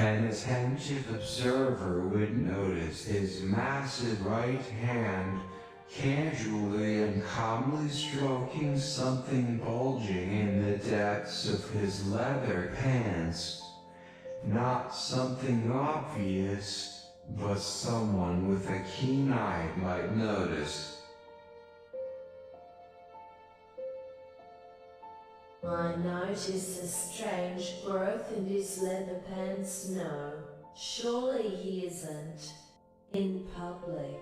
An attentive observer would notice his massive right hand casually and calmly stroking something bulging in the depths of his leather pants. Not something obvious, but someone with a keen eye might notice. I notice a strange growth in his leather pants. No, surely he isn't. In public.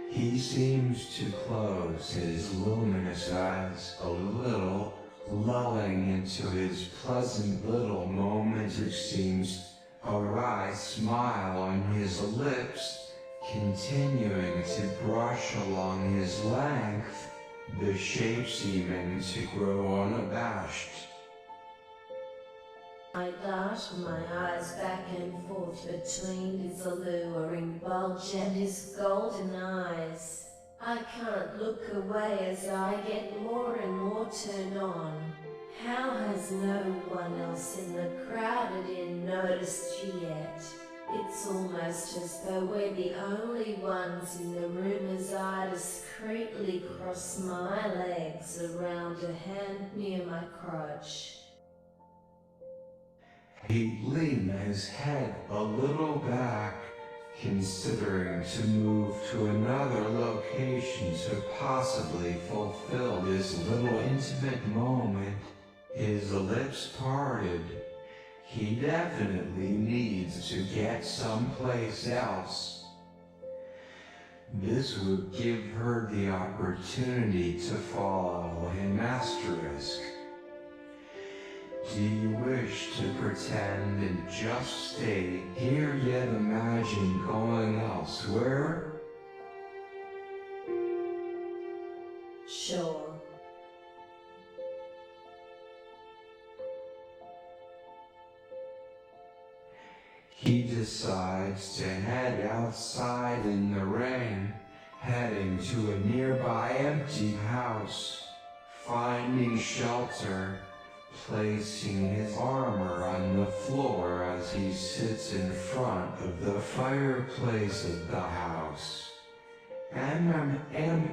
He seems to close his luminous eyes a little, lulling into his pleasant little moment, which seems a wry smile on his lips, continuing to brush along his length, the shape seeming to grow unabashed. I dart my eyes back and forth between his alluring bulge and his golden eyes. I can't look away as I get more and more turned on. How has no one else in the crowded inn noticed yet? It's almost as though we're the only ones in the room as I discreetly cross my legs around a hand near my crotch. He leaned his head a little back, considering to move to another location to possibly fulfill this little intimate moment. His lips parted. He definitely needs to get someplace else. This would give her the opportunity to follow him asterisk. Do you wish to pretend and just stay here yet imagine going elsewhere? Sure. He decides to head outside in the rain, heading to a nearby empty house, finding shelter, placing his armor on the floor as he sits in front of the fireplace of the house. MMHR,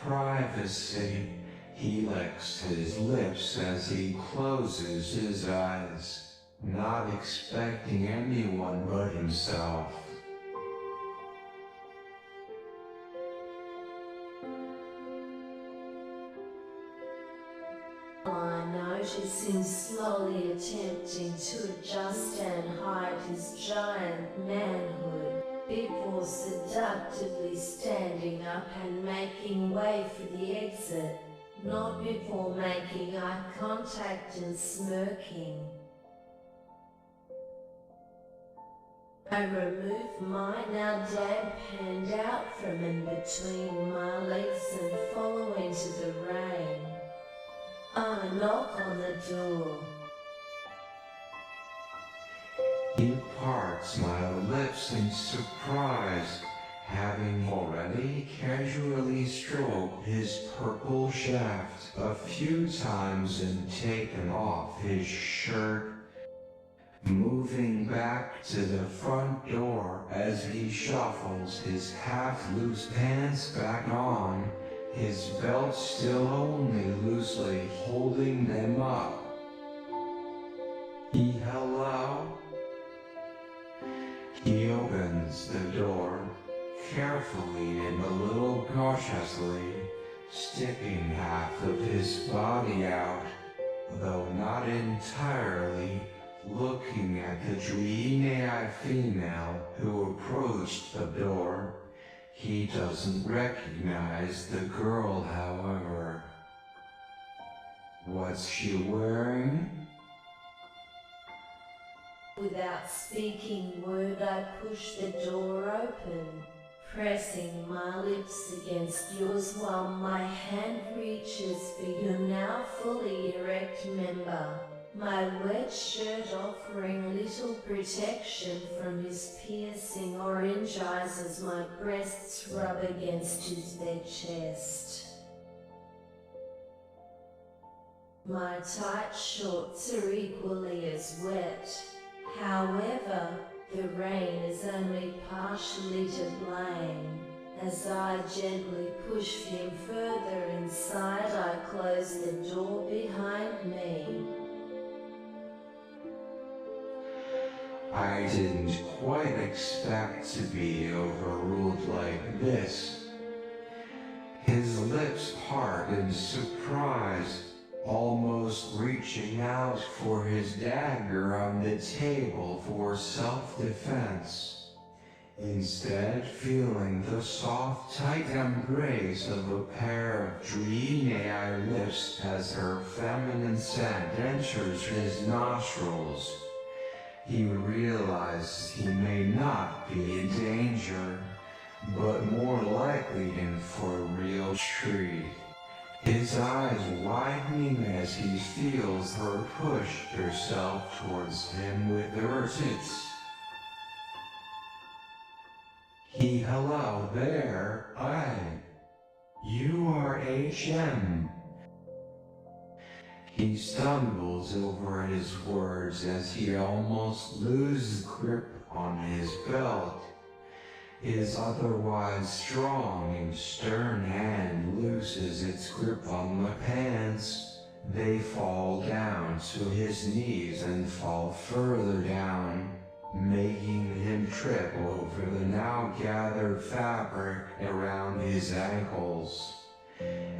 privacy. He licks his lips as he closes his eyes, not expecting anyone but himself. I notice him slowly attempting to adjust and hide his giant manhood, before seductively standing up and making way for the exit, not before making eye contact and smirking. I remove my now damp hand out from in between my legs and follow into the rain. I knock on the door. He parts my lips in surprise, having already casually stroked his purple shaft a few times and taken off his shirt, moving back to the front door as he shuffles his half-loose pants back on, his belt still only loosely holding them up. Hello? He opens the door, carefully and a little cautiously, sticking half of his body out, though not entirely, looking at the dreamy-eyed female who approached the door. He doesn't recognize the girl, however. What's she wearing? Without speaking word, I push the door open, pressing my lips against yours while my hand reaches for your now fully erect member, my wet shirt offering little protection from his piercing orange eyes as my breasts rub against his bare chest. My tight shorts are equally as wet. However, the rain is only partially to blame. As I gently pushed him further inside, I closed the door behind me. I didn't quite expect to be overruled like this. His lips part in surprise, almost reaching out for his dagger on the table for self-defense. Instead, feeling the soft, tight embrace of a pair of dreamy-eyed lips as her feminine scent enters his nostrils, he realizes he may not be in danger, but more likely in for a real treat. His eyes widening as he feels her push herself towards him with her tits. Hello there, you are HM. He stumbles over his words as he almost loses grip on his belt. His otherwise strong and stern hand loses its grip on the pants. They fall down to his knees and fall further down, making him trip over the now gathered fabric around his ankles.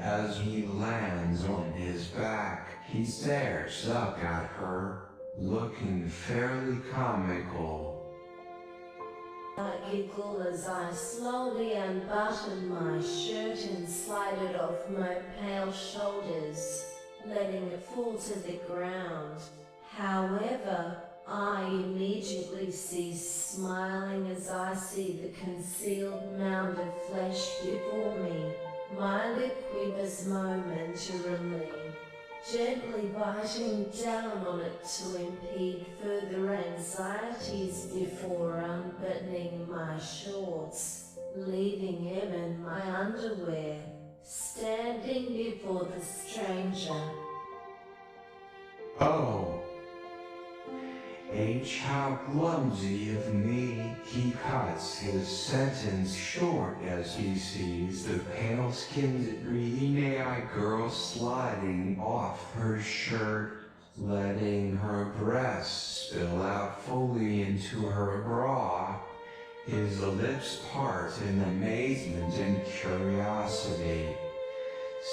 As he lands on his back, he stares up at her, looking fairly comical. I giggle as I slowly unbutton my shirt and slide it off my pale shoulders, letting it fall to the ground. However, I immediately cease smiling as I see the concealed mound of flesh before me. My lip quivers momentarily, gently biting down on it to impede further anxieties before unbuttoning my shorts, leaving him in my underwear, standing before the stranger. Oh. How clumsy of me. He cuts his sentence short as he sees the pale-skinned green-eyed girl sliding off her shirt, letting her breasts spill out fully into her bra. His lips part in amazement and curiosity.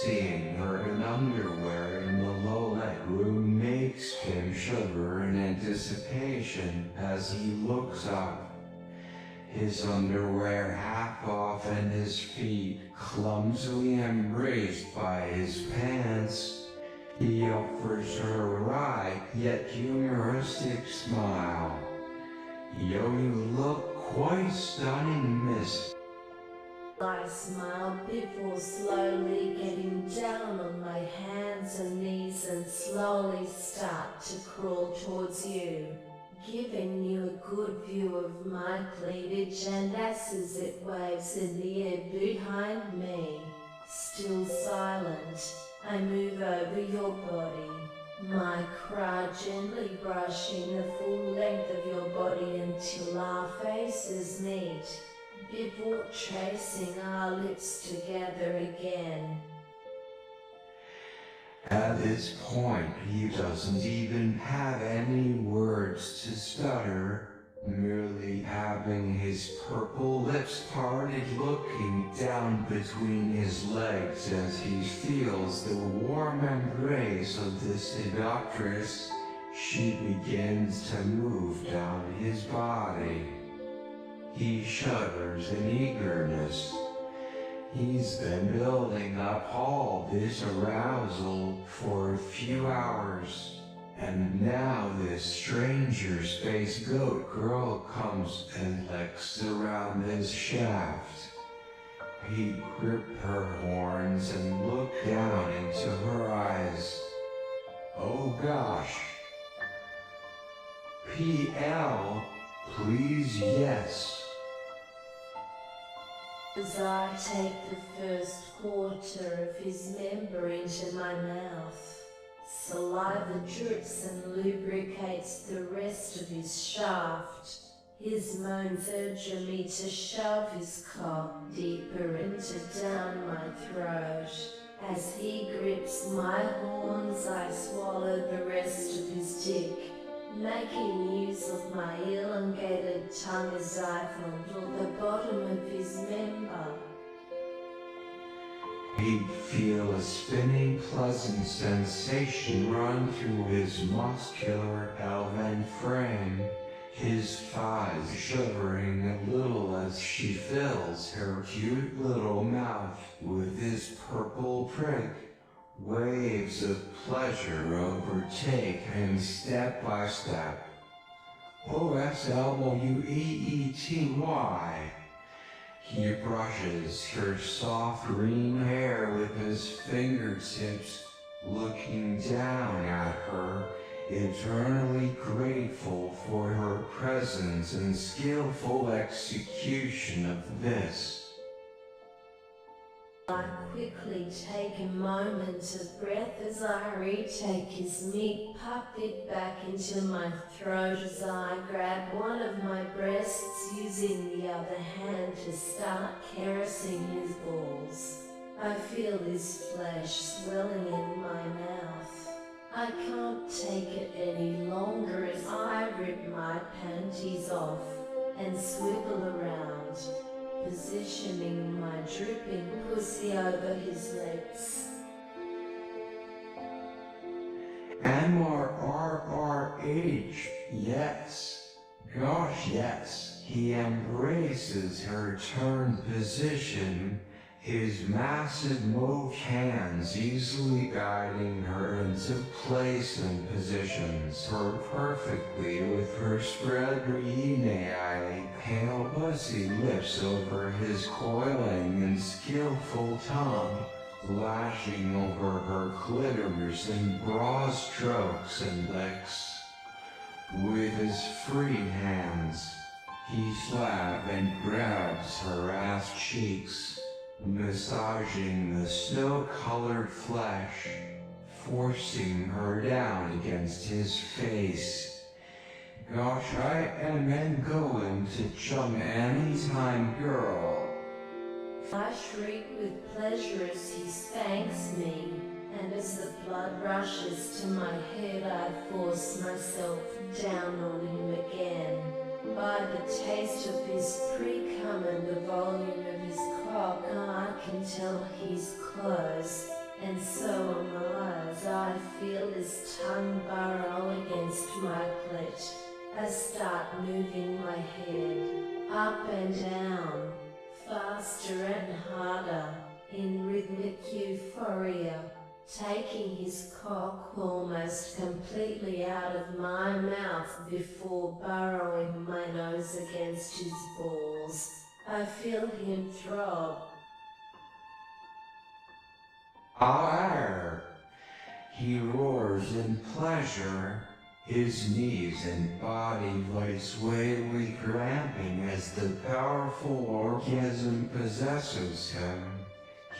Seeing her in underwear in the low-let room makes him shiver in anticipation as he looks up. His underwear half off and his feet clumsily embraced by his pants. He offers her a wry yet humoristic smile. Yo, you look quite stunning, miss. I smile before slowly getting down on my hands and knees and slowly start to crawl towards you, giving you a good view of my cleavage and ass as it waves in the air behind me. Still silent, I move over your body, my cry gently brushing the full length of your body until our faces meet, before tracing our lips together again. At this point, he doesn't even have any words to stutter, merely having his purple lips parted, looking down between his legs as he feels the warm embrace of the seductress. She begins to move down his body. He shudders in eagerness. He's been building up all this arousal for a few hours, and now this stranger space goat girl comes and licks around his shaft. He gripped her horns and looked down into her eyes. Oh gosh. PL, please, yes. As I take the first quarter of his member into my mouth, Saliva drips and lubricates the rest of his shaft. His moans urge me to shove his cock deeper into down my throat. As he grips my horns, I swallow the rest of his dick, making use of my elongated tongue as I fondle the bottom of his member. He'd feel a spinning pleasant sensation run through his muscular elven frame, his thighs shivering a little as she fills her cute little mouth with his purple prick. Waves of pleasure overtake him step by step. OSWEETY. He brushes her soft green hair with his fingertips, looking down at her, eternally grateful for her presence and skillful execution of this. I quickly take a moment of breath as I retake his meat puppet back into my throat as I grab one of my breasts, using the other hand to start caressing his balls. I feel his flesh swelling in my mouth. I can't take it any longer as I rip my panties off and swivel around, positioning my dripping pussy over his lips. MRRRH, yes. Gosh, yes. He embraces her turned position, his massive moved hands easily guiding her into place and positions her perfectly with her spread renee pale pussy lips over his coiling and skillful tongue, lashing over her clitoris in broad strokes and licks. With his free hands, he slaps and grabs her ass cheeks, massaging the snow-colored flesh, forcing her down against his face. Gosh, I am going to chum anytime, girl. I shriek with pleasure as he spanks me, and as the blood rushes to my head, I force myself down on him again. By the taste of his pre-cum and the volume of his cock, I can tell he's close, and so am I as I feel his tongue burrow against my clit. I start moving my head up and down, faster and harder, in rhythmic euphoria, taking his cock almost completely out of my mouth before burrowing my nose against his balls. I feel him throb. Arr! He roars in pleasure, his knees and body voice waily cramping as the powerful orgasm possesses him,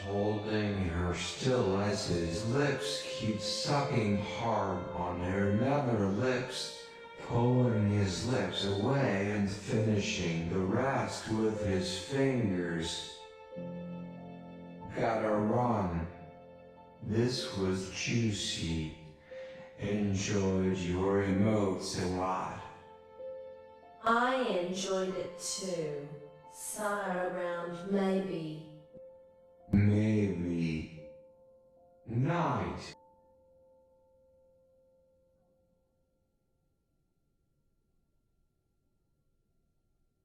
holding her still as his lips keep sucking hard on her nether lips, pulling his lips away and finishing the rest with his fingers. Gotta run. This was juicy. Enjoyed your emotes a lot. I enjoyed it too. Sigh around maybe. Maybe. Night.